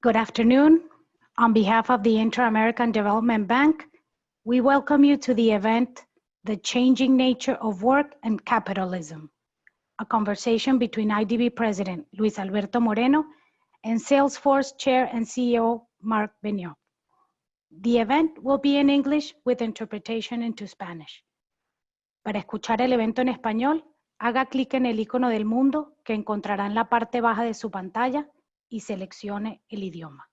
Good afternoon. On behalf of the Inter-American Development Bank, we welcome you to the event, The Changing Nature of Work and Capitalism, a conversation between IDB President Luis Alberto Moreno and Salesforce Chair and CEO Marc Benioff. The event will be in English with interpretation into Spanish. Para escuchar el evento en español, haga clic en el icono del mundo que encontrará en la parte baja de su pantalla y seleccione el idioma.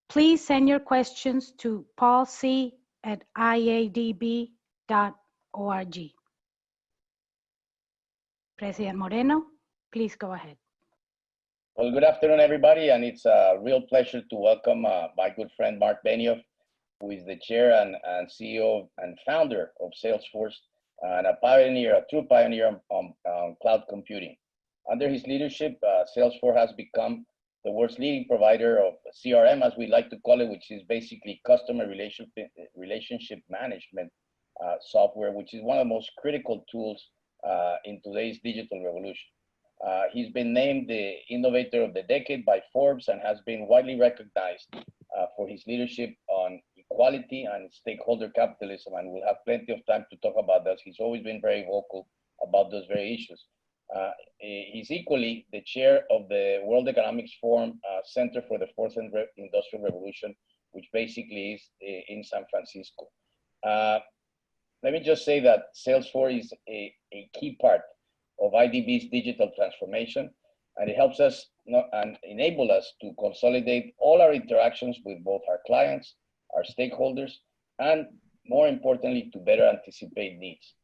Please send your questions to paulc@iadb.org. President Moreno, please go ahead. Well, good afternoon, everybody, and it's a real pleasure to welcome my good friend Marc Benioff, who is the chair and CEO and founder of Salesforce, and a true pioneer on cloud computing. Under his leadership, Salesforce has become the world's leading provider of CRM, as we like to call it, which is basically customer relationship management software, which is one of the most critical tools in today's digital revolution. He's been named the Innovator of the Decade by Forbes and has been widely recognized for his leadership on equality and stakeholder capitalism, and we'll have plenty of time to talk about this. He's always been very vocal about those very issues. He's equally the chair of the World Economics Forum Center for the Fourth Industrial Revolution, which basically is in San Francisco. Let me just say that Salesforce is a key part of IDB's digital transformation, and it helps us and enable us to consolidate all our interactions with both our clients, our stakeholders, and more importantly, to better anticipate needs.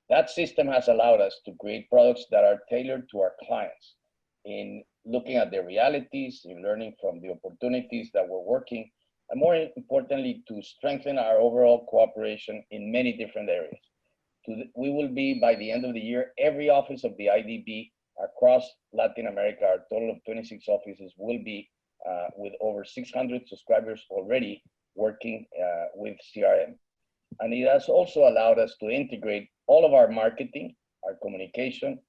That system has allowed us to create products that are tailored to our clients in looking at their realities, in learning from the opportunities that we're working, and more importantly, to strengthen our overall cooperation in many different areas. We will be, by the end of the year, every office of the IDB across Latin America, our total of 26 offices, will be with over 600 subscribers already working with CRM. And it has also allowed us to integrate all of our marketing, our communication,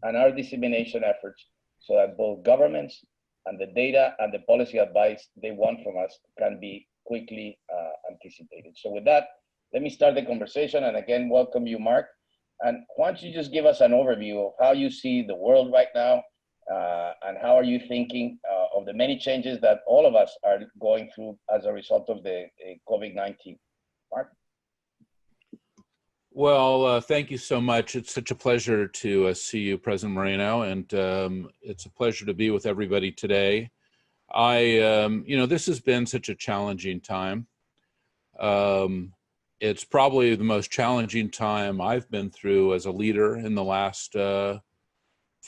and our dissemination efforts so that both governments and the data and the policy advice they want from us can be quickly anticipated. So with that, let me start the conversation, and again, welcome you, Marc. And why don't you just give us an overview of how you see the world right now, and how are you thinking of the many changes that all of us are going through as a result of the COVID-19. Marc? Well, thank you so much. It's such a pleasure to see you, President Moreno, and it's a pleasure to be with everybody today. This has been such a challenging time. It's probably the most challenging time I've been through as a leader in the last 4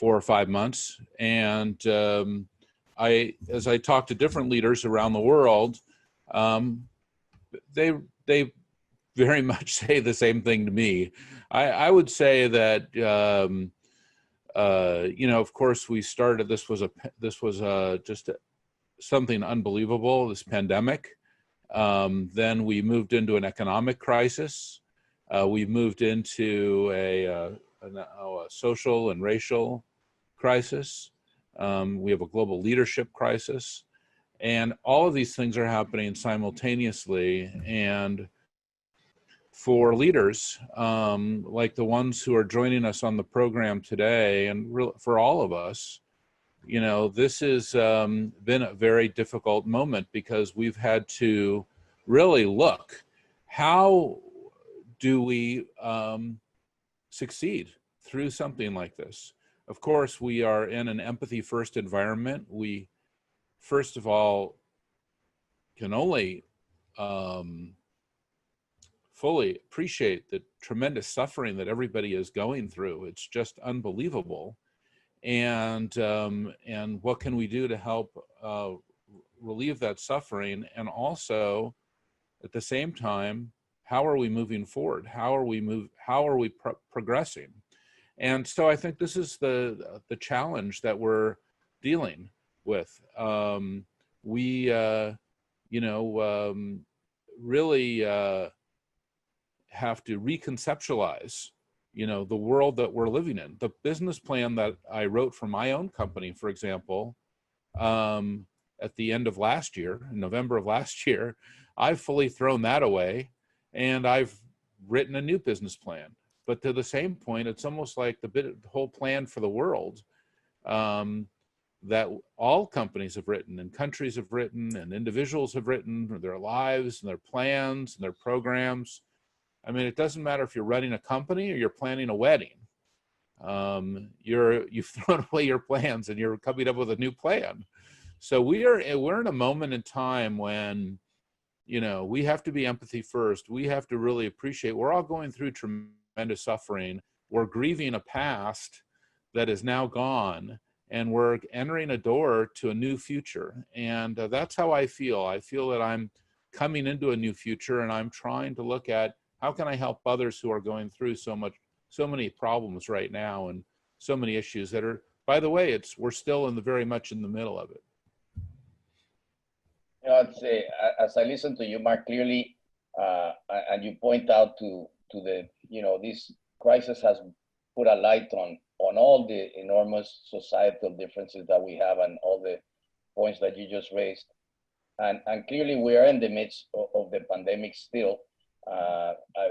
or 5 months. And as I talk to different leaders around the world, they very much say the same thing to me. I would say that, of course, we started, this was just something unbelievable, this pandemic. Then we moved into an economic crisis. We moved into a social and racial crisis. We have a global leadership crisis. And all of these things are happening simultaneously. And for leaders like the ones who are joining us on the program today, and for all of us, this has been a very difficult moment because we've had to really look, how do we succeed through something like this? Of course, we are in an empathy-first environment. We, first of all, can only fully appreciate the tremendous suffering that everybody is going through. It's just unbelievable. And what can we do to help relieve that suffering? And also, at the same time, how are we moving forward? How are we progressing? And so I think this is the challenge that we're dealing with. We really have to reconceptualize the world that we're living in. The business plan that I wrote for my own company, for example, at the end of last year, in November of last year, I've fully thrown that away and I've written a new business plan. But to the same point, it's almost like the whole plan for the world that all companies have written and countries have written and individuals have written, their lives and their plans and their programs. I mean, it doesn't matter if you're running a company or you're planning a wedding. You've thrown away your plans and you're coming up with a new plan. So we're in a moment in time when, you know, we have to be empathy first. We have to really appreciate, we're all going through tremendous suffering. We're grieving a past that is now gone, and we're entering a door to a new future. And that's how I feel. I feel that I'm coming into a new future, and I'm trying to look at how can I help others who are going through so many problems right now and so many issues that are, by the way, we're still very much in the middle of it. You know, I'd say, as I listen to you, Mark, clearly, and you point out to the, you know, this crisis has put a light on all the enormous societal differences that we have and all the points that you just raised. And clearly we are in the midst of the pandemic still.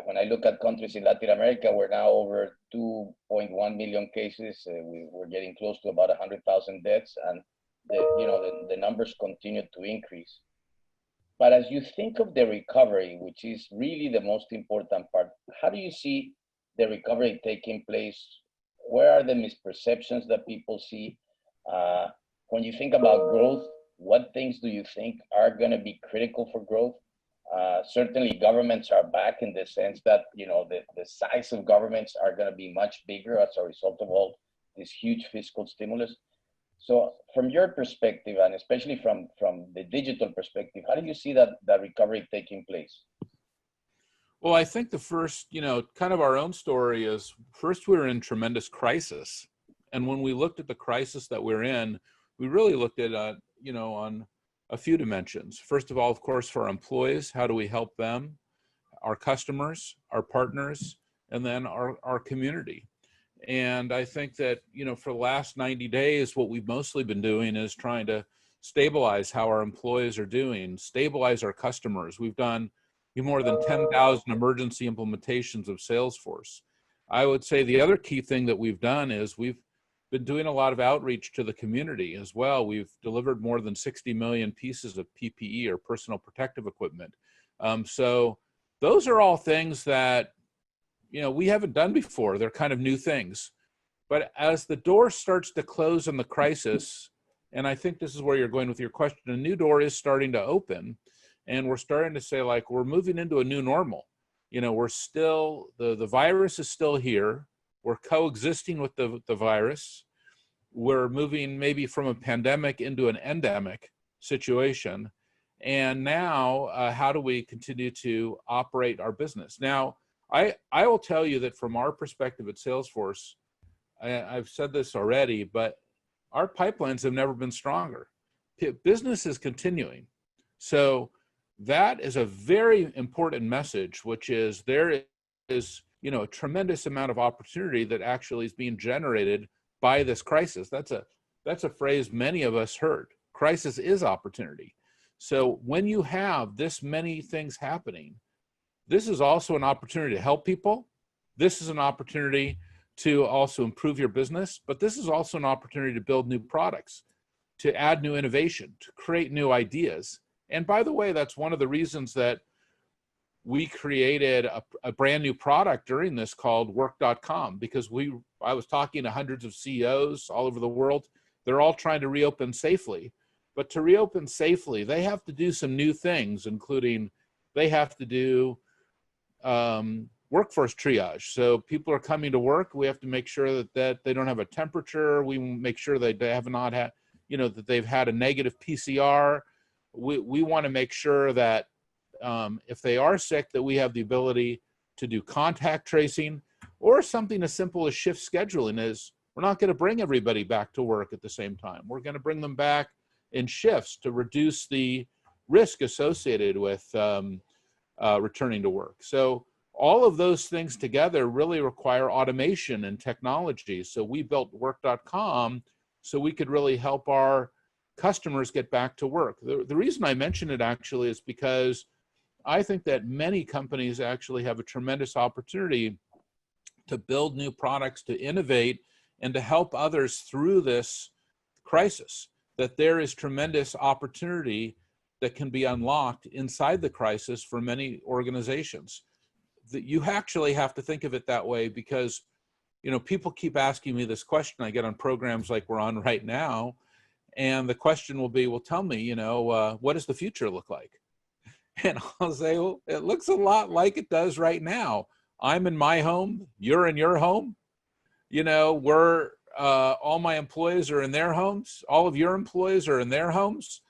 When I look at countries in Latin America, we're now over 2.1 million cases. We're getting close to about 100,000 deaths, and the numbers continue to increase. But as you think of the recovery, which is really the most important part, how do you see the recovery taking place? Where are the misperceptions that people see? When you think about growth, what things do you think are going to be critical for growth? Certainly governments are back in the sense that, you know, the size of governments are going to be much bigger as a result of all this huge fiscal stimulus. So from your perspective, and especially from the digital perspective, how do you see that recovery taking place? Well, I think the first, you know, kind of our own story is, first we were in tremendous crisis. And when we looked at the crisis that we're in, we really looked at, you know, on a few dimensions. First of all, of course, for our employees, how do we help them? Our customers, our partners, and then our community. And I think that, you know, for the last 90 days, what we've mostly been doing is trying to stabilize how our employees are doing, stabilize our customers. We've done more than 10,000 emergency implementations of Salesforce. I would say the other key thing that we've done is we've been doing a lot of outreach to the community as well. We've delivered more than 60 million pieces of PPE, or personal protective equipment. So those are all things that, you know, we haven't done before. They're kind of new things. But as the door starts to close in the crisis, and I think this is where you're going with your question, a new door is starting to open, and we're starting to say, like, we're moving into a new normal. You know, we're still, the virus is still here. We're coexisting with the virus. We're moving maybe from a pandemic into an endemic situation. And now, how do we continue to operate our business? Now, I will tell you that from our perspective at Salesforce, I've said this already, but our pipelines have never been stronger. Business is continuing. So that is a very important message, which is there is, you know, a tremendous amount of opportunity that actually is being generated by this crisis. That's a phrase many of us heard. Crisis is opportunity. So when you have this many things happening, this is also an opportunity to help people. This is an opportunity to also improve your business, but this is also an opportunity to build new products, to add new innovation, to create new ideas. And by the way, that's one of the reasons that we created a brand new product during this called work.com, because I was talking to hundreds of CEOs all over the world. They're all trying to reopen safely. But to reopen safely, they have to do some new things, including they have to do workforce triage. So people are coming to work. We have to make sure that they don't have a temperature. We make sure that they have not had, you know, that they've had a negative PCR. We want to make sure that if they are sick, that we have the ability to do contact tracing, or something as simple as shift scheduling. Is we're not going to bring everybody back to work at the same time. We're going to bring them back in shifts to reduce the risk associated with returning to work. So all of those things together really require automation and technology. So we built work.com so we could really help our customers get back to work. The reason I mention it actually is because I think that many companies actually have a tremendous opportunity to build new products, to innovate, and to help others through this crisis. That there is tremendous opportunity that can be unlocked inside the crisis for many organizations. That you actually have to think of it that way, because people keep asking me this question. I get on programs like we're on right now, and the question will be, well, tell me, what does the future look like? And I'll say, well, it looks a lot like it does right now. I'm in my home, you're in your home. We're all my employees are in their homes, all of your employees are in their homes,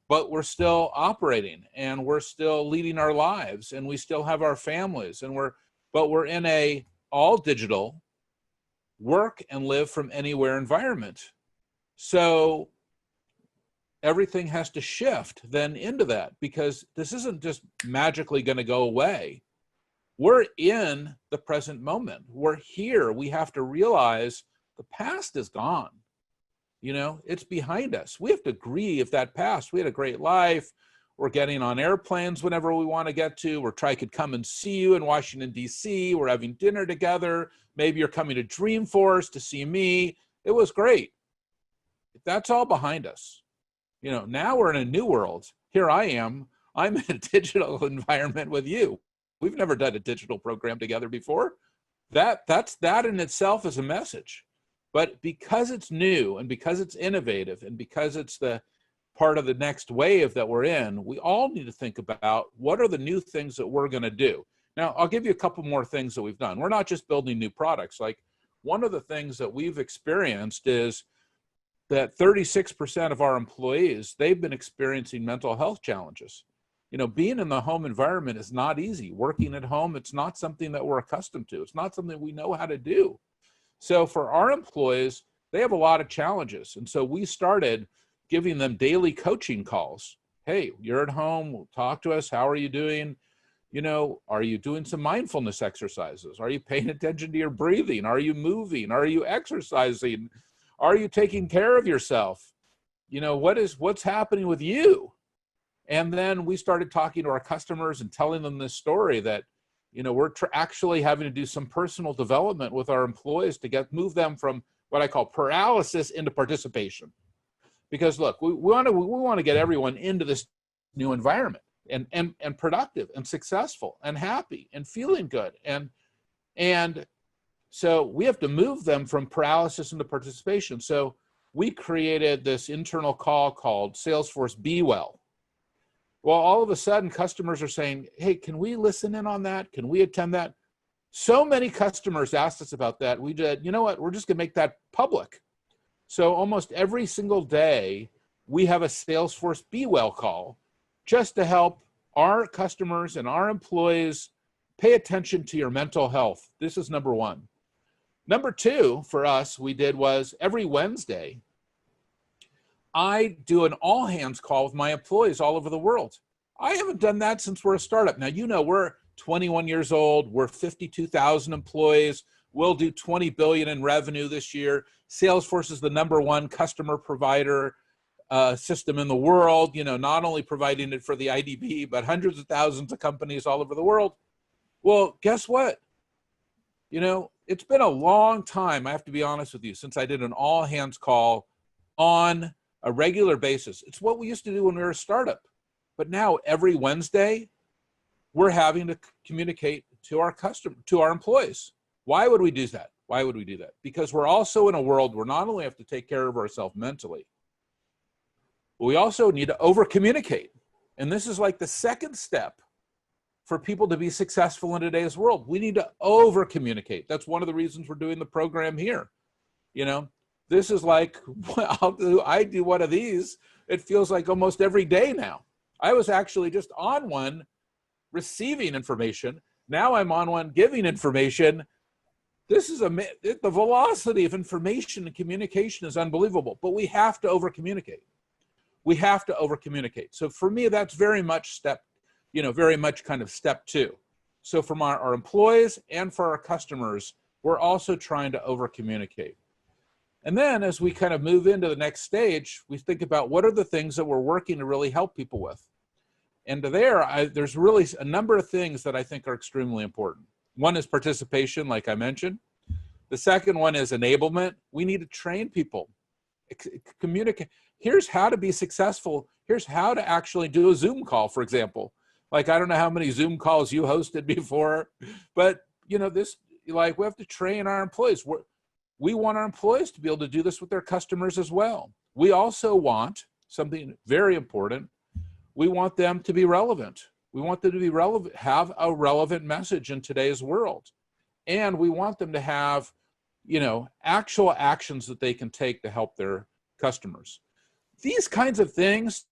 but we're still operating, and we're still leading our lives, and we still have our families, but we're in a all digital work and live from anywhere environment. So everything has to shift then into that, because this isn't just magically going to go away. We're in the present moment. We're here. We have to realize the past is gone. It's behind us. We have to grieve that past. We had a great life. We're getting on airplanes whenever we want to get to. I could come and see you in Washington, D.C. We're having dinner together. Maybe you're coming to Dreamforce to see me. It was great. That's all behind us. Now we're in a new world. Here I am. I'm in a digital environment with you. We've never done a digital program together before. That in itself is a message. But because it's new, and because it's innovative, and because it's the part of the next wave that we're in, we all need to think about what are the new things that we're going to do. Now, I'll give you a couple more things that we've done. We're not just building new products. Like, one of the things that we've experienced is that 36% of our employees, they've been experiencing mental health challenges. Being in the home environment is not easy. Working at home, it's not something that we're accustomed to. It's not something we know how to do. So for our employees, they have a lot of challenges. And so we started giving them daily coaching calls. Hey, you're at home, talk to us. How are you doing? Are you doing some mindfulness exercises? Are you paying attention to your breathing? Are you moving? Are you exercising? Are you taking care of yourself? What's happening with you? And then we started talking to our customers and telling them this story that, we're actually having to do some personal development with our employees to move them from what I call paralysis into participation. Because look, we want to get everyone into this new environment and productive and successful and happy and feeling good. And so we have to move them from paralysis into participation. So we created this internal call called Salesforce Be Well. Well, all of a sudden, customers are saying, hey, can we listen in on that? Can we attend that? So many customers asked us about that. We did, you know what, we're just going to make that public. So almost every single day, we have a Salesforce Be Well call just to help our customers and our employees pay attention to your mental health. This is number one. Number two for us, we did was every Wednesday, I do an all hands call with my employees all over the world. I haven't done that since we're a startup. Now, we're 21 years old. We're 52,000 employees. We'll do 20 billion in revenue this year. Salesforce is the #1 customer provider system in the world, not only providing it for the IDB, but hundreds of thousands of companies all over the world. Well, guess what? It's been a long time, I have to be honest with you, since I did an all hands call on a regular basis. It's what we used to do when we were a startup. But now every Wednesday, we're having to communicate to our employees. Why would we do that? Why would we do that? Because we're also in a world where not only have to take care of ourselves mentally, but we also need to over-communicate. And this is like the second step for people to be successful in today's world. We need to over-communicate. That's one of the reasons we're doing the program here. This is like, I do one of these, it feels like almost every day now. I was actually just on one receiving information. Now I'm on one giving information. This is the velocity of information and communication is unbelievable, but we have to over-communicate. We have to over-communicate. So for me, that's very much very much kind of step two. So from our employees and for our customers, we're also trying to over-communicate. And then as we kind of move into the next stage, we think about what are the things that we're working to really help people with. And there's really a number of things that I think are extremely important. One is participation, like I mentioned. The second one is enablement. We need to train people, communicate. Here's how to be successful. Here's how to actually do a Zoom call, for example. Like, I don't know how many Zoom calls you hosted before, but we have to train our employees. We want our employees to be able to do this with their customers as well. We also want something very important. We want them to be relevant. We want them to be relevant, have a relevant message in today's world. And we want them to have, actual actions that they can take to help their customers. These kinds of things,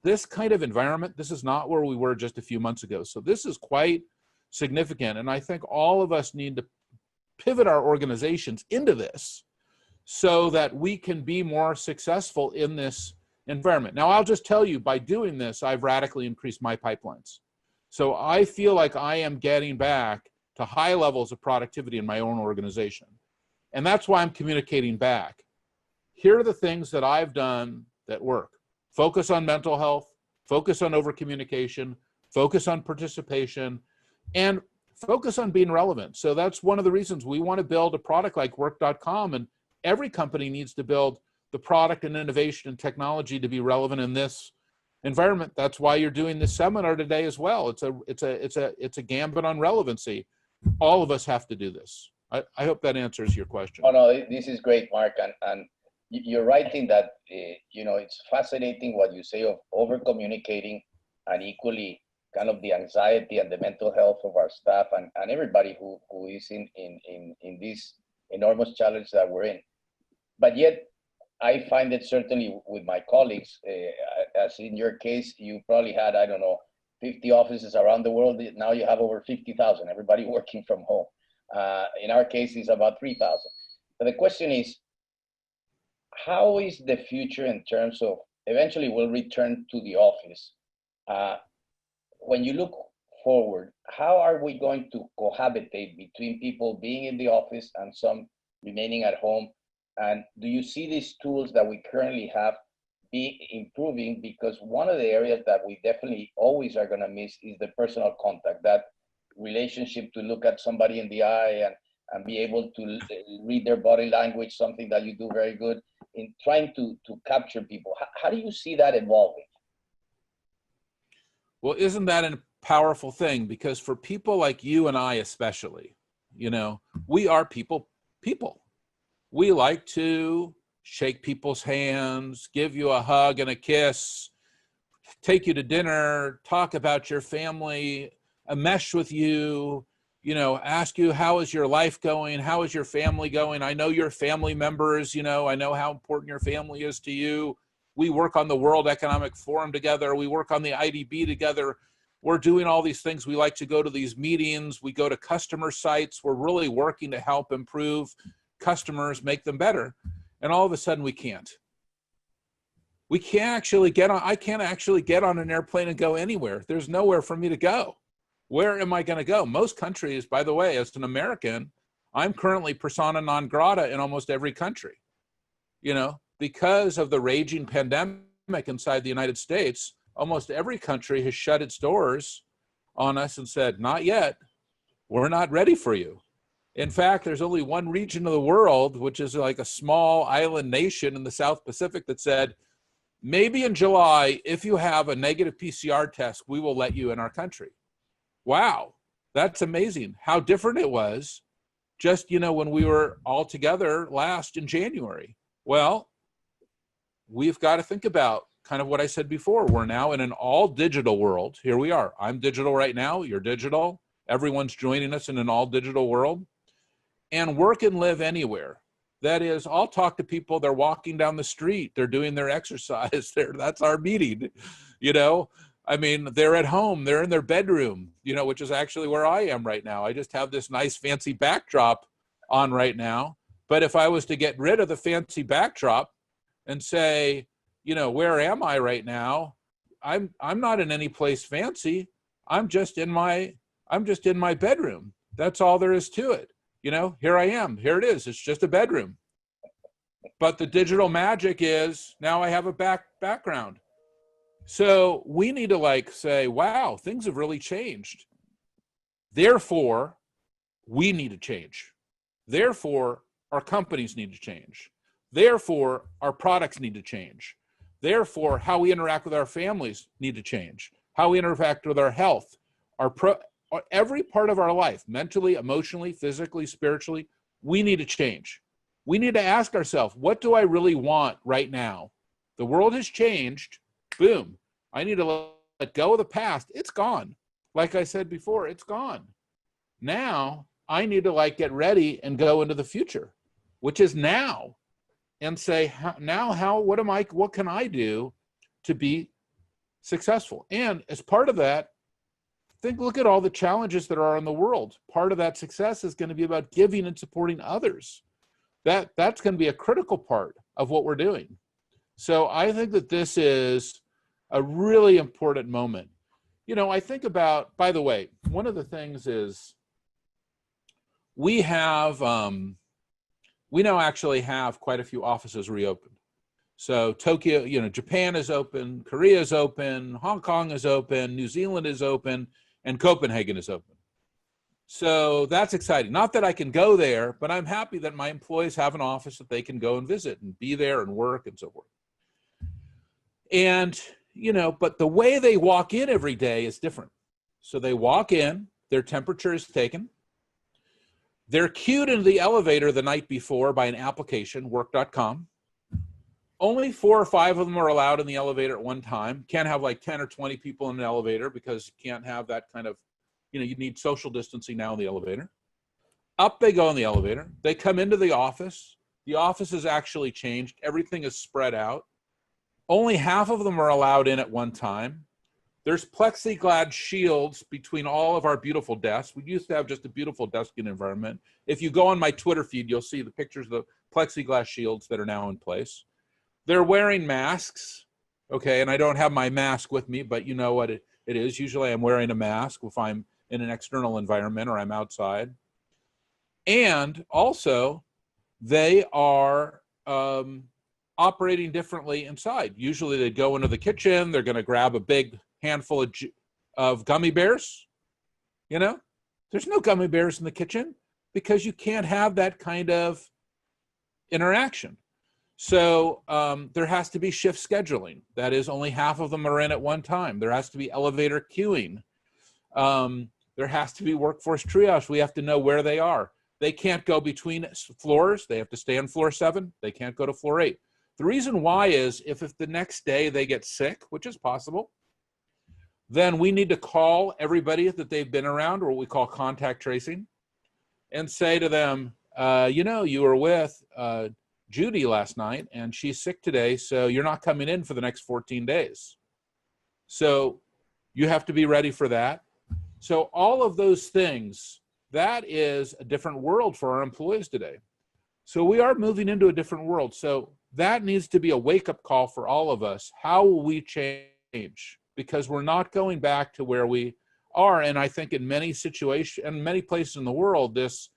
this kind of environment, this is not where we were just a few months ago. So this is quite significant. And I think all of us need to pivot our organizations into this so that we can be more successful in this environment. Now, I'll just tell you, by doing this, I've radically increased my pipelines. So I feel like I am getting back to high levels of productivity in my own organization. And that's why I'm communicating back. Here are the things that I've done that work. Focus on mental health, focus on over-communication, focus on participation, and focus on being relevant. So that's one of the reasons we want to build a product like work.com, and every company needs to build the product and innovation and technology to be relevant in this environment. That's why you're doing this seminar today as well. It's a gambit on relevancy. All of us have to do this. I hope that answers your question. Oh, no, this is great, Mark. And you're right in that, it's fascinating what you say of over-communicating, and equally kind of the anxiety and the mental health of our staff and everybody who is in this enormous challenge that we're in. But yet, I find it certainly with my colleagues, as in your case, you probably had, 50 offices around the world. Now you have over 50,000, everybody working from home. In our case, it's about 3,000. But the question is, how is the future in terms of, eventually we'll return to the office. When you look forward, how are we going to cohabitate between people being in the office and some remaining at home? And do you see these tools that we currently have be improving? Because one of the areas that we definitely always are going to miss is the personal contact, that relationship to look at somebody in the eye and be able to read their body language, something that you do very good in trying to capture people. How do you see that evolving? Well, isn't that a powerful thing? Because for people like you and I especially, we are people. We like to shake people's hands, give you a hug and a kiss, take you to dinner, talk about your family, mesh with you, ask you, how is your life going? How is your family going? I know your family members, I know how important your family is to you. We work on the World Economic Forum together. We work on the IDB together. We're doing all these things. We like to go to these meetings. We go to customer sites. We're really working to help improve customers, make them better. And all of a sudden we can't. I can't actually get on an airplane and go anywhere. There's nowhere for me to go. Where am I going to go? Most countries, by the way, as an American, I'm currently persona non grata in almost every country. Because of the raging pandemic inside the United States, almost every country has shut its doors on us and said, not yet. We're not ready for you. In fact, there's only one region of the world, which is like a small island nation in the South Pacific, that said, maybe in July, if you have a negative PCR test, we will let you in our country. Wow, that's amazing. How different it was just, when we were all together last in January. Well, we've got to think about kind of what I said before. We're now in an all digital world. Here we are. I'm digital right now. You're digital. Everyone's joining us in an all digital world. And work and live anywhere. That is, I'll talk to people, they're walking down the street, they're doing their exercise, that's our meeting, they're at home, they're in their bedroom, which is actually where I am right now. I just have this nice fancy backdrop on right now. But if I was to get rid of the fancy backdrop and say, where am I right now? I'm not in any place fancy. I'm just in my bedroom. That's all there is to it. Here I am. Here it is. It's just a bedroom. But the digital magic is now I have a background. So we need to like say, wow, things have really changed. Therefore, we need to change. Therefore, our companies need to change. Therefore, our products need to change. Therefore, how we interact with our families need to change. How we interact with our health, every part of our life, mentally, emotionally, physically, spiritually, we need to change. We need to ask ourselves, what do I really want right now? The world has changed. Boom. I need to let go of the past. It's gone. Like I said before, it's gone. Now I need to like get ready and go into the future, which is now, and say, what can I do to be successful? And as part of that, look at all the challenges that are in the world. Part of that success is going to be about giving and supporting others. That's going to be a critical part of what we're doing. So I think that this is a really important moment. You know, I think about, by the way, one of the things is we now actually have quite a few offices reopened. So Tokyo, you know, Japan is open, Korea is open, Hong Kong is open, New Zealand is open, and Copenhagen is open. So that's exciting. Not that I can go there, but I'm happy that my employees have an office that they can go and visit and be there and work and so forth. And, you know, but the way they walk in every day is different. So they walk in, their temperature is taken. They're queued into the elevator the night before by an application, work.com. Only 4 or 5 of them are allowed in the elevator at one time. Can't have like 10 or 20 people in an elevator because you can't have that kind of, you know, you need social distancing now in the elevator. Up they go in the elevator. They come into the office. The office is actually changed. Everything is spread out. Only half of them are allowed in at one time. There's plexiglass shields between all of our beautiful desks. We used to have just a beautiful desking environment. If you go on my Twitter feed, you'll see the pictures of the plexiglass shields that are now in place. They're wearing masks, okay, and I don't have my mask with me, but you know what it is. Usually I'm wearing a mask if I'm in an external environment or I'm outside. And also, they are operating differently inside. Usually they go into the kitchen, they're going to grab a big handful of gummy bears. You know, there's no gummy bears in the kitchen because you can't have that kind of interaction. So there has to be shift scheduling. That is, only half of them are in at one time. There has to be elevator queuing. There has to be workforce triage. We have to know where they are. They can't go between floors. They have to stay on floor 7. They can't go to floor 8. The reason why is if the next day they get sick, which is possible, then we need to call everybody that they've been around, or what we call contact tracing, and say to them, you know, you were with Judy last night and she's sick today, so you're not coming in for the next 14 days. So you have to be ready for that. So all of those things, that is a different world for our employees today. So we are moving into a different world. So that needs to be a wake-up call for all of us. How will we change? Because we're not going back to where we are. And I think in many situations, and many places in the world, this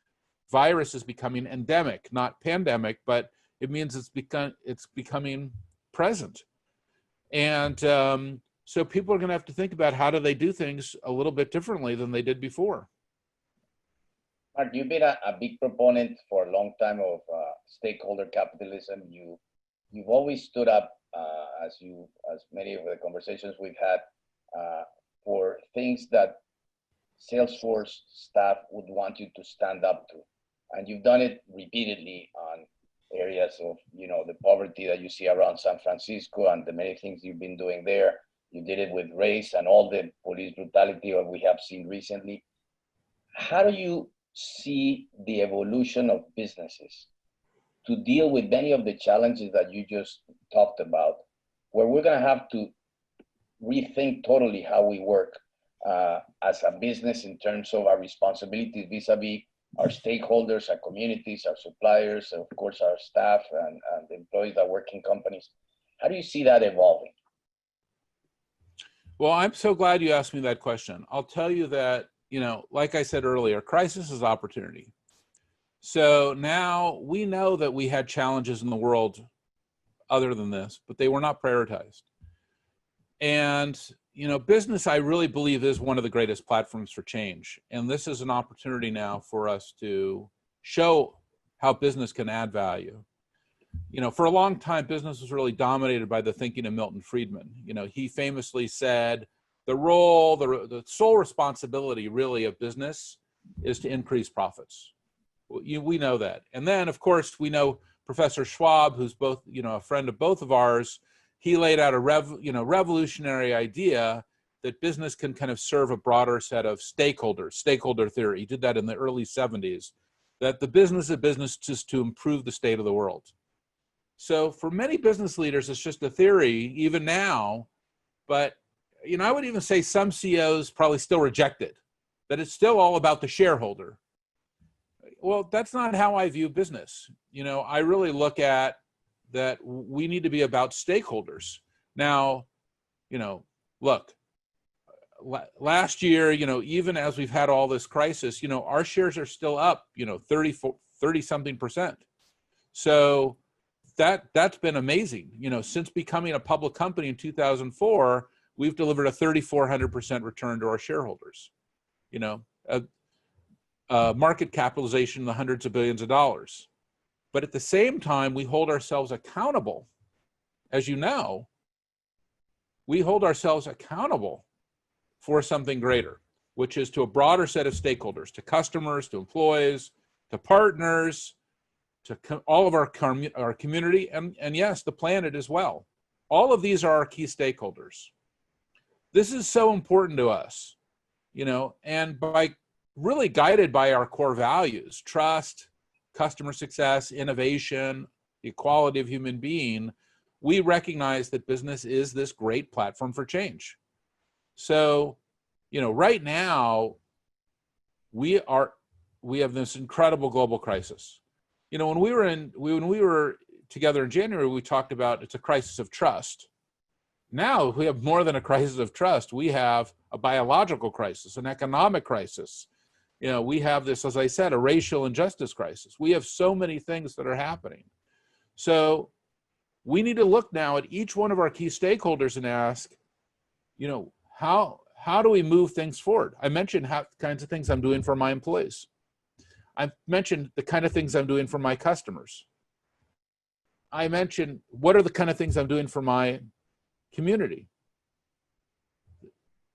virus is becoming endemic, not pandemic, but it means it's becoming present. And so people are going to have to think about how do they do things a little bit differently than they did before. Mark, you've been a big proponent for a long time of stakeholder capitalism. You've always stood up, as many of the conversations we've had, for things that Salesforce staff would want you to stand up to, and you've done it repeatedly on areas of, you know, the poverty that you see around San Francisco and the many things you've been doing there. You did it with race and all the police brutality that we have seen recently. How do you see the evolution of businesses to deal with many of the challenges that you just talked about, where we're going to have to rethink totally how we work as a business in terms of our responsibilities vis-a-vis our stakeholders, our communities, our suppliers, of course, our staff and the employees that work in companies? How do you see that evolving? Well, I'm so glad you asked me that question. I'll tell you that, you know, like I said earlier, crisis is opportunity. So now we know that we had challenges in the world other than this, but they were not prioritized. And, you know, business, I really believe, is one of the greatest platforms for change. And this is an opportunity now for us to show how business can add value. You know, for a long time, business was really dominated by the thinking of Milton Friedman. You know, he famously said, the sole responsibility really of business is to increase profits. We know that. And then, of course, we know Professor Schwab, who's both, you know, a friend of both of ours. He laid out a revolutionary idea that business can kind of serve a broader set of stakeholders, stakeholder theory. He did that in the early 70s, that the business of business is to improve the state of the world. So for many business leaders, it's just a theory, even now. But, you know, I would even say some CEOs probably still reject it, that it's still all about the shareholder. Well, that's not how I view business. You know, I really look at that we need to be about stakeholders. Now, you know, look, last year, you know, even as we've had all this crisis, you know, our shares are still up, you know, 30-something%. So that's been amazing. You know, since becoming a public company in 2004, we've delivered a 3,400% return to our shareholders. You know, market capitalization in the hundreds of billions of dollars. But at the same time, we hold ourselves accountable. As you know, we hold ourselves accountable for something greater, which is to a broader set of stakeholders, to customers, to employees, to partners, to all of our community, and yes, the planet as well. All of these are our key stakeholders. This is so important to us, you know, and by really guided by our core values, trust, customer success, innovation, the equality of human being, we recognize that business is this great platform for change. So, you know, right now, we have this incredible global crisis. You know, when we were together in January, we talked about it's a crisis of trust. Now we have more than a crisis of trust. We have a biological crisis, an economic crisis. You know, we have this, as I said, a racial injustice crisis. We have so many things that are happening. So we need to look now at each one of our key stakeholders and ask, you know, how do we move things forward? I mentioned kinds of things I'm doing for my employees. I mentioned the kind of things I'm doing for my customers. I mentioned what are the kind of things I'm doing for my community.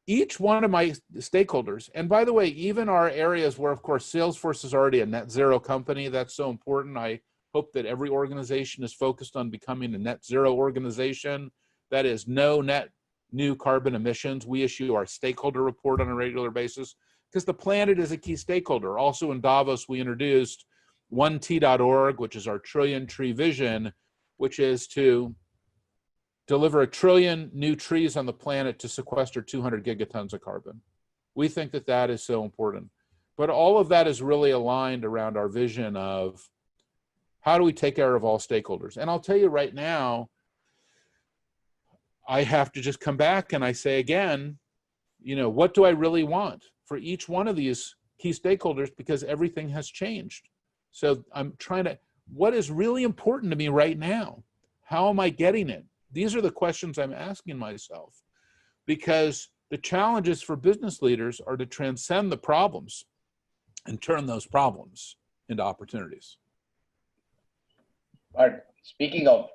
Each one of my stakeholders, and by the way, even our areas where, of course, Salesforce is already a net zero company, that's so important. I hope that every organization is focused on becoming a net zero organization. That is no net new carbon emissions. We issue our stakeholder report on a regular basis because the planet is a key stakeholder. Also in Davos, we introduced 1T.org, which is our trillion tree vision, which is to deliver 1 trillion new trees on the planet to sequester 200 gigatons of carbon. We think that that is so important. But all of that is really aligned around our vision of how do we take care of all stakeholders? And I'll tell you right now, I have to just come back and I say again, you know, what do I really want for each one of these key stakeholders, because everything has changed. So I'm trying to, what is really important to me right now? How am I getting it? These are the questions I'm asking myself, because the challenges for business leaders are to transcend the problems and turn those problems into opportunities. Mark, speaking of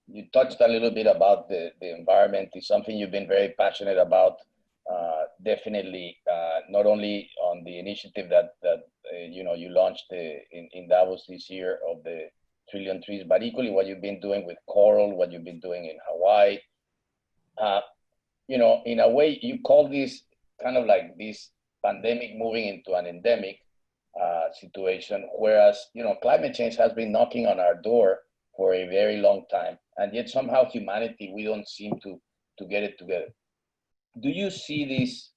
you touched a little bit about the environment. It's something you've been very passionate about. Definitely, not only on the initiative that you know, you launched in Davos this year of the trillion trees, but equally what you've been doing with coral, what you've been doing in Hawaii. You know, in a way, you call this kind of like this pandemic moving into an endemic situation, whereas, you know, climate change has been knocking on our door for a very long time, and yet somehow humanity, we don't seem to get it together. Do you see this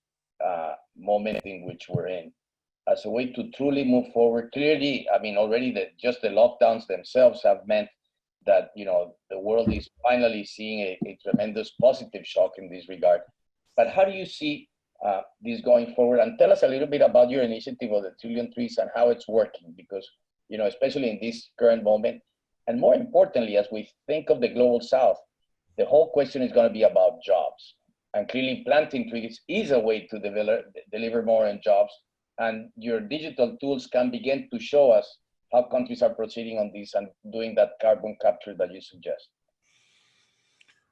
moment in which we're in as a way to truly move forward? Clearly, I mean, already just the lockdowns themselves have meant that, you know, the world is finally seeing a tremendous positive shock in this regard. But how do you see this going forward? And tell us a little bit about your initiative of the trillion trees and how it's working, because especially in this current moment. And more importantly, as we think of the global South, the whole question is going to be about jobs. And clearly planting trees is a way to deliver more in jobs. And your digital tools can begin to show us how countries are proceeding on this and doing that carbon capture that you suggest.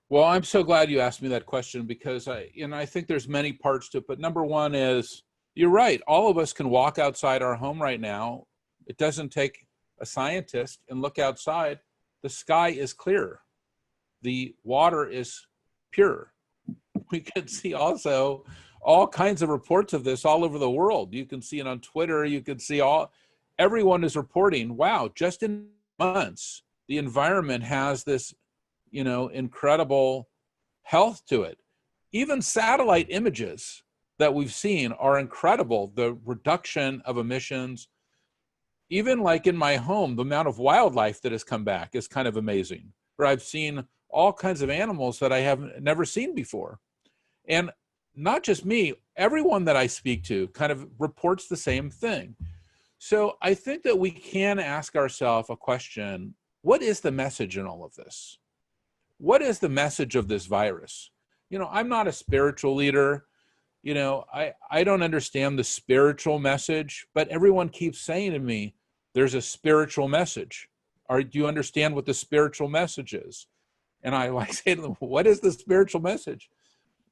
Well, I'm so glad you asked me that question, because I think there's many parts to it. But number one is, you're right. All of us can walk outside our home right now. It doesn't take a scientist, and look outside. The sky is clear. The water is pure. We can see also all kinds of reports of this all over the world. You can see it on Twitter. You can see everyone is reporting, wow, just in months, the environment has this, incredible health to it. Even satellite images that we've seen are incredible. The reduction of emissions, even like in my home, the amount of wildlife that has come back is kind of amazing. Where I've seen all kinds of animals that I have never seen before. And not just me, everyone that I speak to kind of reports the same thing. So I think that we can ask ourselves a question: what is the message in all of this? What is the message of this virus? I'm not a spiritual leader. I don't understand the spiritual message, but everyone keeps saying to me, there's a spiritual message. Do you understand what the spiritual message is? And I say to them, what is the spiritual message?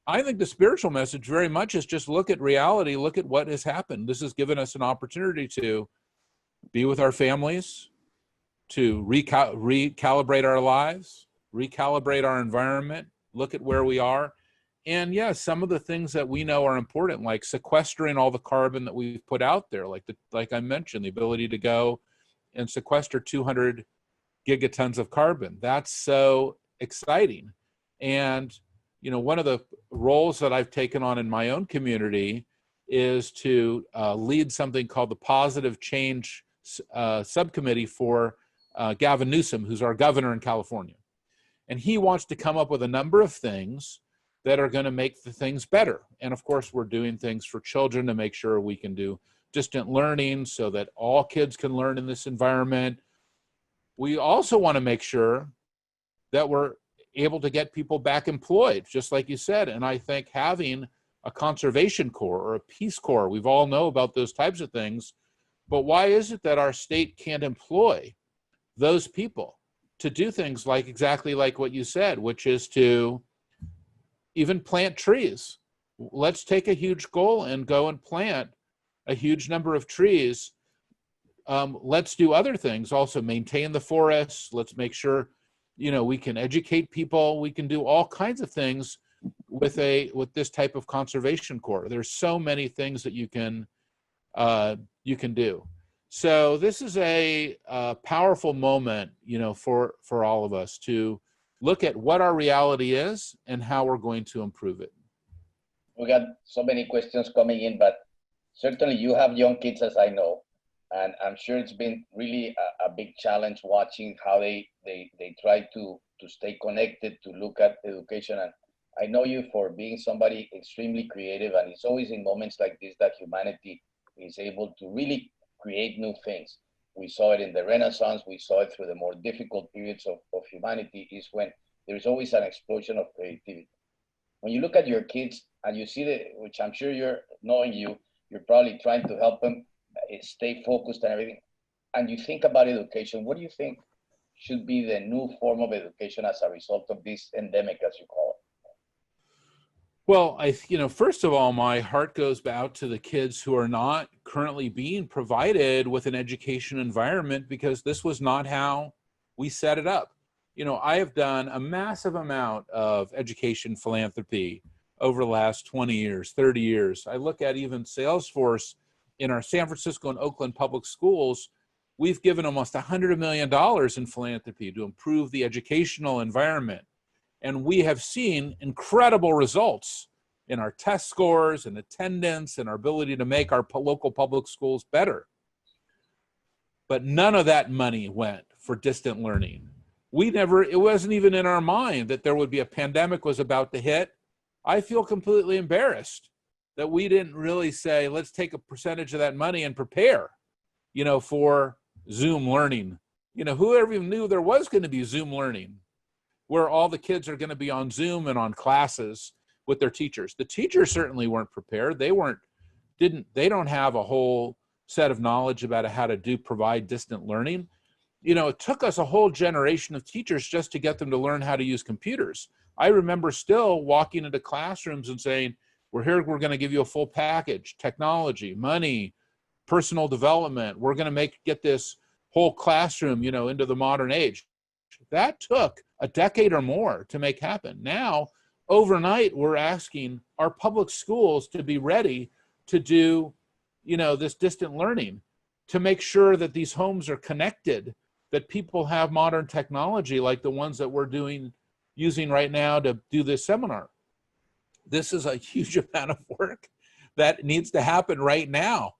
I think the spiritual message very much is just look at reality, look at what has happened. This has given us an opportunity to be with our families, to recalibrate our lives, recalibrate our environment, look at where we are. And yes, some of the things that we know are important, like sequestering all the carbon that we've put out there, like I mentioned, the ability to go and sequester 200 gigatons of carbon. That's so exciting. And, one of the roles that I've taken on in my own community is to lead something called the Positive Change Subcommittee for Gavin Newsom, who's our governor in California. And he wants to come up with a number of things that are going to make the things better. And of course, we're doing things for children to make sure we can do distant learning so that all kids can learn in this environment. We also want to make sure that we're able to get people back employed, just like you said. And I think having a conservation corps or a Peace Corps, we've all know about those types of things, but why is it that our state can't employ those people to do things like exactly like what you said, which is to even plant trees? Let's take a huge goal and go and plant a huge number of trees. Let's do other things also, maintain the forests. Let's make sure, we can educate people. We can do all kinds of things with this type of conservation corps. There's so many things that you can do. So this is a powerful moment, for all of us to look at what our reality is and how we're going to improve it. We got so many questions coming in, but certainly you have young kids, as I know, and I'm sure it's been really a big challenge watching how they try to stay connected, to look at education. And I know you for being somebody extremely creative, and it's always in moments like this that humanity is able to really create new things. We saw it in the Renaissance. We saw it through the more difficult periods of humanity, is when there's always an explosion of creativity. When you look at your kids and you see which I'm sure you're probably trying to help them stay focused and everything, and you think about education, what do you think should be the new form of education as a result of this endemic, as you call it? Well, first of all, my heart goes out to the kids who are not currently being provided with an education environment, because this was not how we set it up. I have done a massive amount of education philanthropy over the last 20 years, 30 years. I look at even Salesforce in our San Francisco and Oakland public schools. We've given almost $100 million in philanthropy to improve the educational environment. And we have seen incredible results in our test scores and attendance and our ability to make our local public schools better. But none of that money went for distant learning. It wasn't even in our mind that there would be a pandemic was about to hit. I feel completely embarrassed that we didn't really say, let's take a percentage of that money and prepare, for Zoom learning. You know, whoever even knew there was going to be Zoom learning, where all the kids are going to be on Zoom and on classes with their teachers. The teachers certainly weren't prepared. They don't have a whole set of knowledge about how to provide distant learning. You know, it took us a whole generation of teachers just to get them to learn how to use computers. I remember still walking into classrooms and saying, we're going to give you a full package, technology, money, personal development. We're going to get this whole classroom, you know, into the modern age. That took a decade or more to make happen. Now, overnight, we're asking our public schools to be ready to do, you know, this distant learning, to make sure that these homes are connected, that people have modern technology like the ones that we're using right now to do this seminar. This is a huge amount of work that needs to happen right now.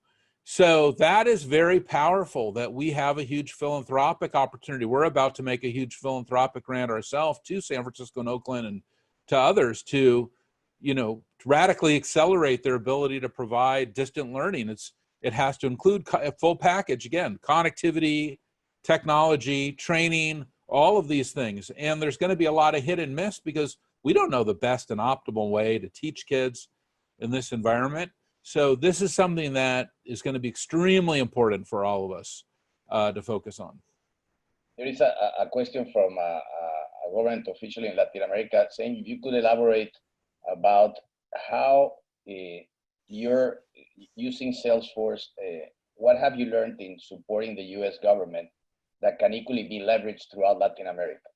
So that is very powerful, that we have a huge philanthropic opportunity. We're about to make a huge philanthropic grant ourselves to San Francisco and Oakland and to others to, you know, radically accelerate their ability to provide distant learning. It has to include a full package, again, connectivity, technology, training, all of these things. And there's going to be a lot of hit and miss because we don't know the best and optimal way to teach kids in this environment. So this is something that is going to be extremely important for all of us to focus on. There is a question from a government official in Latin America saying if you could elaborate about how you're using Salesforce, what have you learned in supporting the US government that can equally be leveraged throughout Latin America?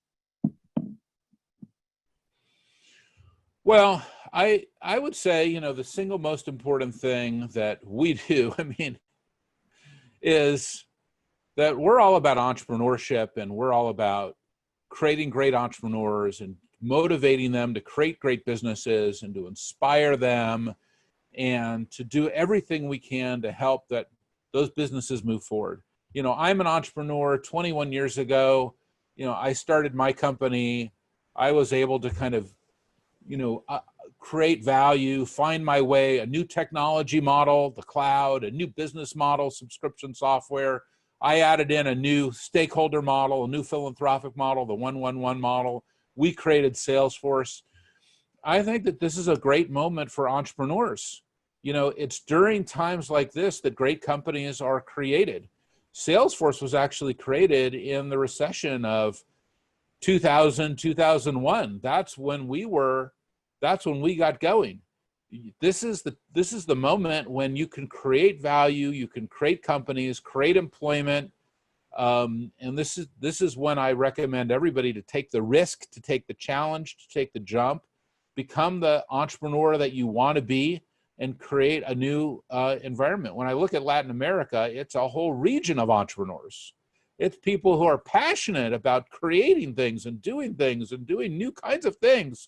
Well, I would say, you know, the single most important thing that we do, I mean, is that we're all about entrepreneurship, and we're all about creating great entrepreneurs and motivating them to create great businesses and to inspire them and to do everything we can to help those businesses move forward. You know, I'm an entrepreneur. 21 years ago, you know, I started my company. I was able to kind of, you know, create value, find my way, a new technology model, the cloud, a new business model, subscription software. I added in a new stakeholder model, a new philanthropic model, the 1-1-1 model. We created Salesforce. I think that this is a great moment for entrepreneurs. You know, it's during times like this that great companies are created. Salesforce was actually created in the recession of 2000, 2001. That's when we got going. This is the moment when you can create value, you can create companies, create employment. And this is when I recommend everybody to take the risk, to take the challenge, to take the jump, become the entrepreneur that you want to be, and create a new environment. When I look at Latin America, it's a whole region of entrepreneurs. It's people who are passionate about creating things and doing new kinds of things.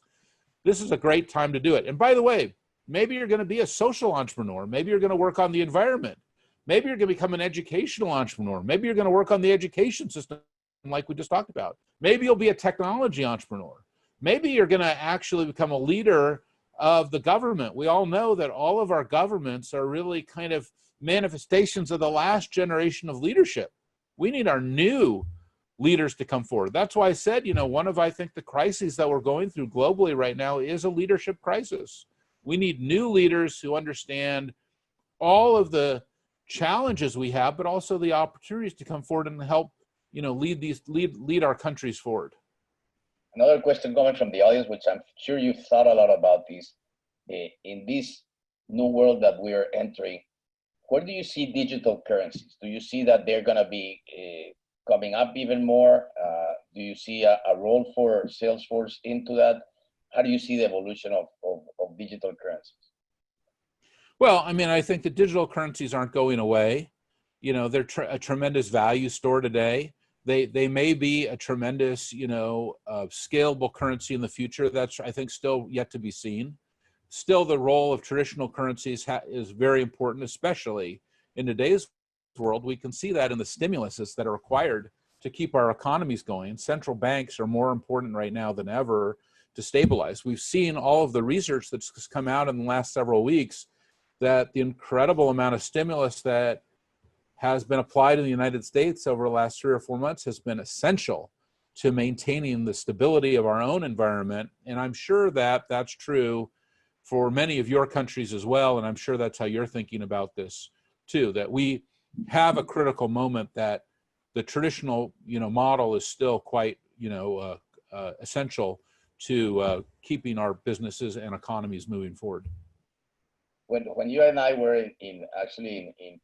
This is a great time to do it. And by the way, maybe you're going to be a social entrepreneur. Maybe you're going to work on the environment. Maybe you're going to become an educational entrepreneur. Maybe you're going to work on the education system like we just talked about. Maybe you'll be a technology entrepreneur. Maybe you're going to actually become a leader of the government. We all know that all of our governments are really kind of manifestations of the last generation of leadership. We need our new leaders to come forward. That's why I said, you know, one of, I think, the crises that we're going through globally right now is a leadership crisis. We need new leaders who understand all of the challenges we have, but also the opportunities to come forward and help, you know, lead our countries forward. Another question coming from the audience, which I'm sure you've thought a lot about this. In this new world that we are entering, where do you see digital currencies? Do you see that they're going to be coming up even more? Do you see a role for Salesforce into that? How do you see the evolution of digital currencies? Well, I mean, I think the digital currencies aren't going away. You know, they're a tremendous value store today. They may be a tremendous, you know, scalable currency in the future. That's, I think, still yet to be seen. Still, the role of traditional currencies is very important, especially in today's world. We can see that in the stimuluses that are required to keep our economies going. Central banks are more important right now than ever to stabilize. We've seen all of the research that's come out in the last several weeks that the incredible amount of stimulus that has been applied in the United States over the last 3 or 4 months has been essential to maintaining the stability of our own environment. And I'm sure that that's true for many of your countries as well. And I'm sure that's how you're thinking about this too, that we have a critical moment that the traditional, model is still quite, essential to keeping our businesses and economies moving forward. When you and I were in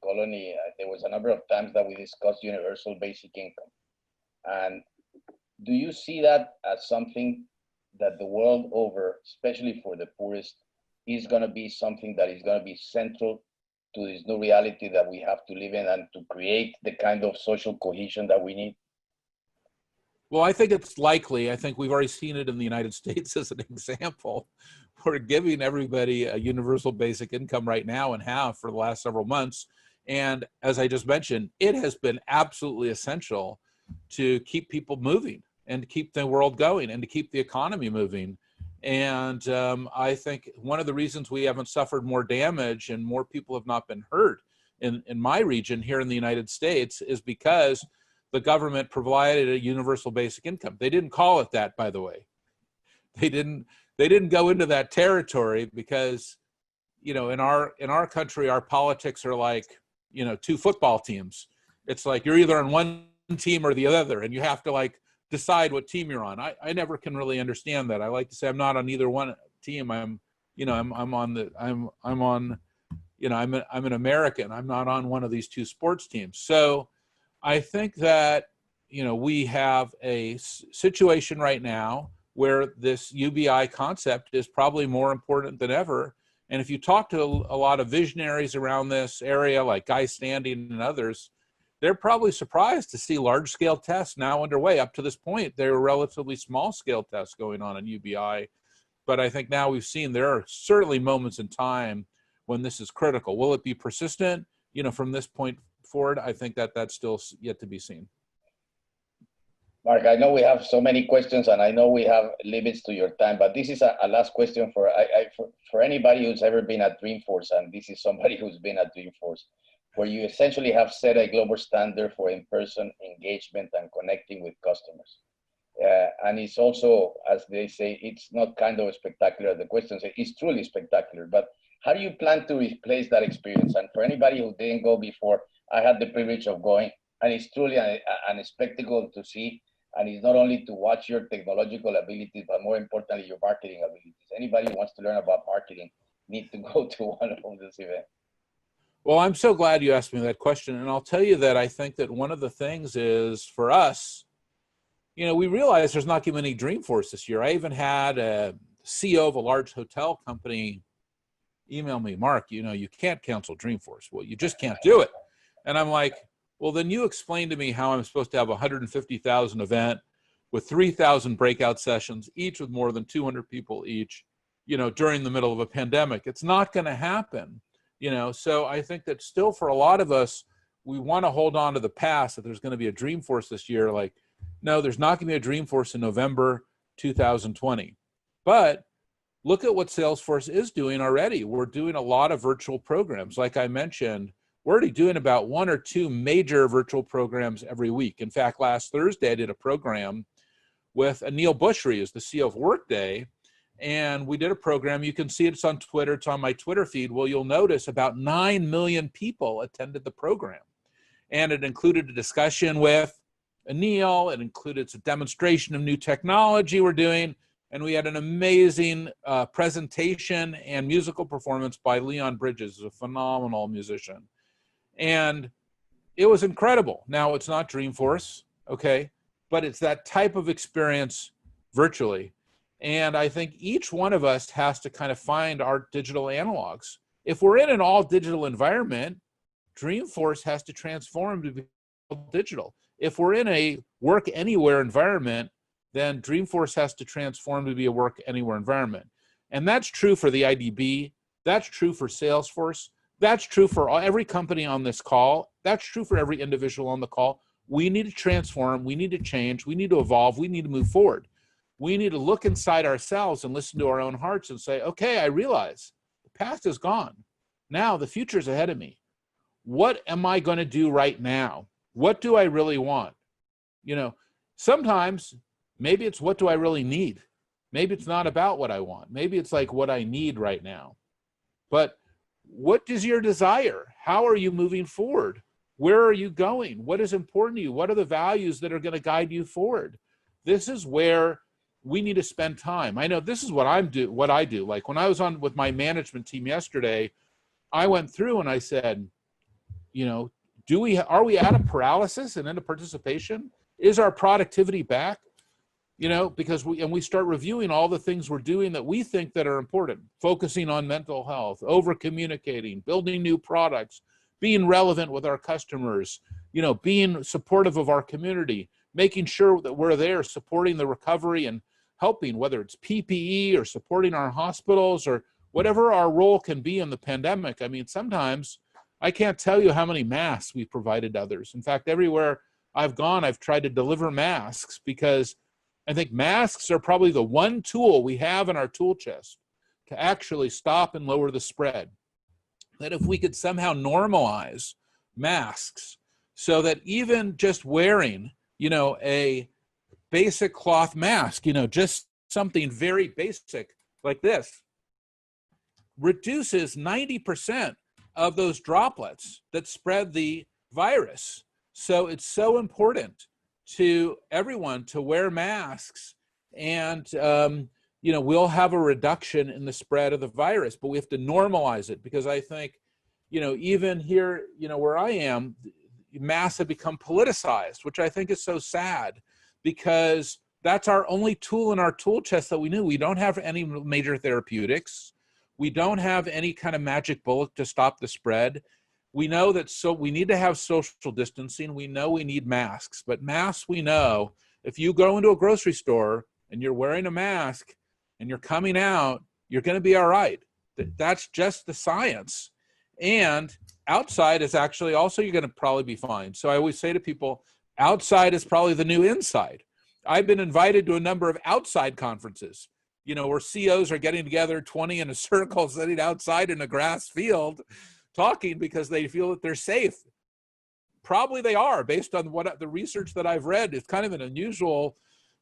Colony, there was a number of times that we discussed universal basic income. And do you see that as something that the world over, especially for the poorest, is going to be something that is going to be central to this new reality that we have to live in and to create the kind of social cohesion that we need? Well, I think it's likely. I think we've already seen it in the United States as an example. We're giving everybody a universal basic income right now and have for the last several months. And as I just mentioned, it has been absolutely essential to keep people moving and to keep the world going and to keep the economy moving. And I think one of the reasons we haven't suffered more damage and more people have not been hurt in my region here in the United States is because the government provided a universal basic income. They didn't call it that, by the way. They didn't go into that territory because, in our country, our politics are like, 2 football teams. It's like you're either on one team or the other, and you have to decide what team you're on. I never can really understand that. I like to say I'm not on either one team. I'm an American. I'm not on one of these 2 sports teams. So I think that, we have a situation right now where this UBI concept is probably more important than ever. And if you talk to a lot of visionaries around this area, like Guy Standing and others, they're probably surprised to see large-scale tests now underway. Up to this point, there were relatively small-scale tests going on in UBI. But I think now we've seen there are certainly moments in time when this is critical. Will it be persistent, from this point forward? I think that that's still yet to be seen. Mark, I know we have so many questions and I know we have limits to your time, but this is a last question for anybody who's ever been at Dreamforce, and this is somebody who's been at Dreamforce, where you essentially have set a global standard for in-person engagement and connecting with customers. And it's also, as they say, it's not kind of spectacular. The question is, it's truly spectacular, but how do you plan to replace that experience? And for anybody who didn't go before, I had the privilege of going, and it's truly a spectacle to see. And it's not only to watch your technological abilities, but more importantly, your marketing abilities. Anybody who wants to learn about marketing need to go to one of this event. Well, I'm so glad you asked me that question. And I'll tell you that I think that one of the things is for us, we realize there's not going to be any Dreamforce this year. I even had a CEO of a large hotel company email me, Mark, you can't cancel Dreamforce. Well, you just can't do it. And I'm like, well, then you explain to me how I'm supposed to have a 150,000 event with 3,000 breakout sessions, each with more than 200 people each, during the middle of a pandemic. It's not going to happen, So I think that still for a lot of us, we want to hold on to the past, that there's going to be a Dreamforce this year. Like, no, there's not going to be a Dreamforce in November 2020. But look at what Salesforce is doing already. We're doing a lot of virtual programs. Like I mentioned, we're already doing about 1 or 2 major virtual programs every week. In fact, last Thursday, I did a program with Aneel Bushri, who's the CEO of Workday, and we did a program. You can see it's on Twitter. It's on my Twitter feed. Well, you'll notice about 9 million people attended the program. And it included a discussion with Aneel. It included a demonstration of new technology we're doing. And we had an amazing presentation and musical performance by Leon Bridges, who's a phenomenal musician. And it was incredible. Now, it's not Dreamforce, okay? But it's that type of experience virtually. And I think each one of us has to kind of find our digital analogs. If we're in an all digital environment, Dreamforce has to transform to be all digital. If we're in a work anywhere environment, then Dreamforce has to transform to be a work anywhere environment. And that's true for the IDB. That's true for Salesforce. That's true for every company on this call. That's true for every individual on the call. We need to transform. We need to change. We need to evolve. We need to move forward. We need to look inside ourselves and listen to our own hearts and say, okay, I realize the past is gone. Now the future is ahead of me. what am I going to do right now? What do I really want? You know, sometimes maybe it's what do I really need? Maybe it's not about what I want. Maybe it's like what I need right now. But what is your desire? How are you moving forward? Where are you going? What is important to you? What are the values that are going to guide you forward? This is where we need to spend time. I know this is what I do. Like when I was on with my management team yesterday, I went through and I said, you know, are we out of paralysis and into participation? Is our productivity back? You know, because we start reviewing all the things we're doing that we think that are important, focusing on mental health, over communicating, building new products, being relevant with our customers, you know, being supportive of our community, making sure that we're there supporting the recovery and helping, whether it's PPE or supporting our hospitals or whatever our role can be in the pandemic. I mean, sometimes I can't tell you how many masks we've provided to others. In fact, everywhere I've gone, I've tried to deliver masks because I think masks are probably the one tool we have in our tool chest to actually stop and lower the spread. That if we could somehow normalize masks so that even just wearing, you know, a basic cloth mask, you know, just something very basic like this, reduces 90% of those droplets that spread the virus. So it's so important to everyone to wear masks, and you know, we'll have a reduction in the spread of the virus, but we have to normalize it, because I think, you know, even here, you know, where I am, masks have become politicized, which I think is so sad, because that's our only tool in our tool chest that we knew. We don't have any major therapeutics. We don't have any kind of magic bullet to stop the spread. We know that, so we need to have social distancing. We know we need masks, but masks, we know, if you go into a grocery store and you're wearing a mask and you're coming out, you're going to be all right. That's just the science. And outside is actually also, you're going to probably be fine. So I always say to people, outside is probably the new inside. I've been invited to a number of outside conferences, you know, where CEOs are getting together 20 in a circle, sitting outside in a grass field, talking because they feel that they're safe. Probably they are, based on what the research that I've read. It's kind of an unusual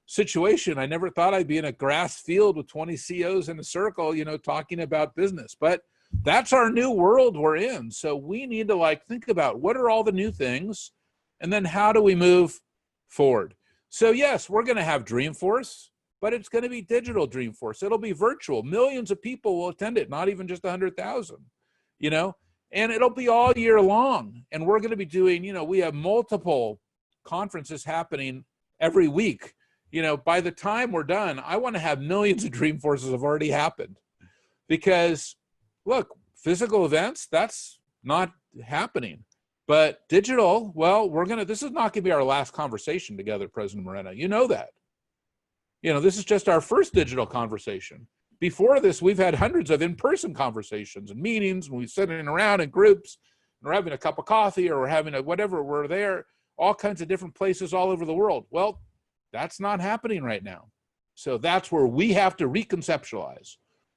situation. I never thought I'd be in a grass field with 20 CEOs in a circle, you know, talking about business, but that's our new world we're in. So we need to like think about what are all the new things, and then how do we move forward? So yes, we're going to have Dreamforce, but it's going to be digital Dreamforce. It'll be virtual. Millions of people will attend it, not even just 100,000, you know, and it'll be all year long. And we're going to be doing, you know, we have multiple conferences happening every week. You know, by the time we're done, I want to have millions of Dreamforces have already happened, because look, physical events, that's not happening. But digital, well, this is not going to be our last conversation together, President Moreno. You know that. You know, this is just our first digital conversation. Before this, we've had hundreds of in-person conversations and meetings, and we're sitting around in groups, and we're having a cup of coffee, or we're having whatever, we're there, all kinds of different places all over the world. Well, that's not happening right now. So that's where we have to reconceptualize.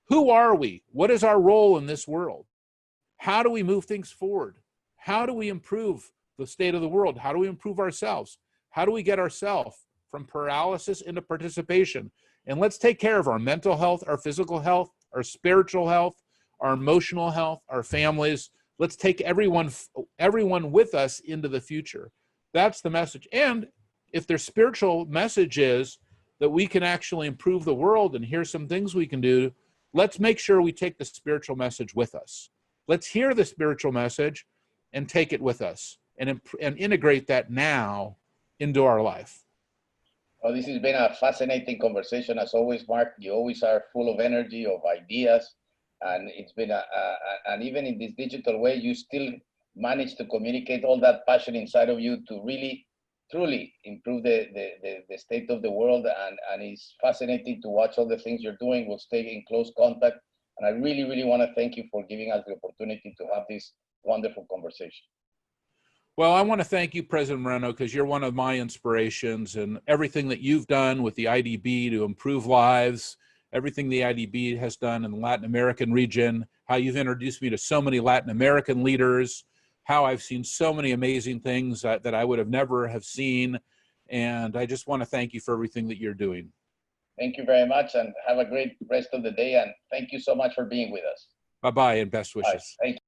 Who are we? What is our role in this world? How do we move things forward? How do we improve the state of the world? How do we improve ourselves? How do we get ourselves from paralysis into participation? And let's take care of our mental health, our physical health, our spiritual health, our emotional health, our families. Let's take everyone with us into the future. That's the message. And if their spiritual message is that we can actually improve the world, and here's some things we can do, let's make sure we take the spiritual message with us. Let's hear the spiritual message and take it with us, and integrate that now into our life. Well, this has been a fascinating conversation. As always, Mark, you always are full of energy, of ideas, and it's been and even in this digital way, you still manage to communicate all that passion inside of you to really, truly improve the state of the world. And it's fascinating to watch all the things you're doing. We'll stay in close contact. And I really, really want to thank you for giving us the opportunity to have this wonderful conversation. Well, I want to thank you, President Moreno, because you're one of my inspirations, and everything that you've done with the IDB to improve lives, everything the IDB has done in the Latin American region, how you've introduced me to so many Latin American leaders, how I've seen so many amazing things that I would have never have seen. And I just want to thank you for everything that you're doing. Thank you very much, and have a great rest of the day. And thank you so much for being with us. Bye-bye and best Bye. wishes. Thank you.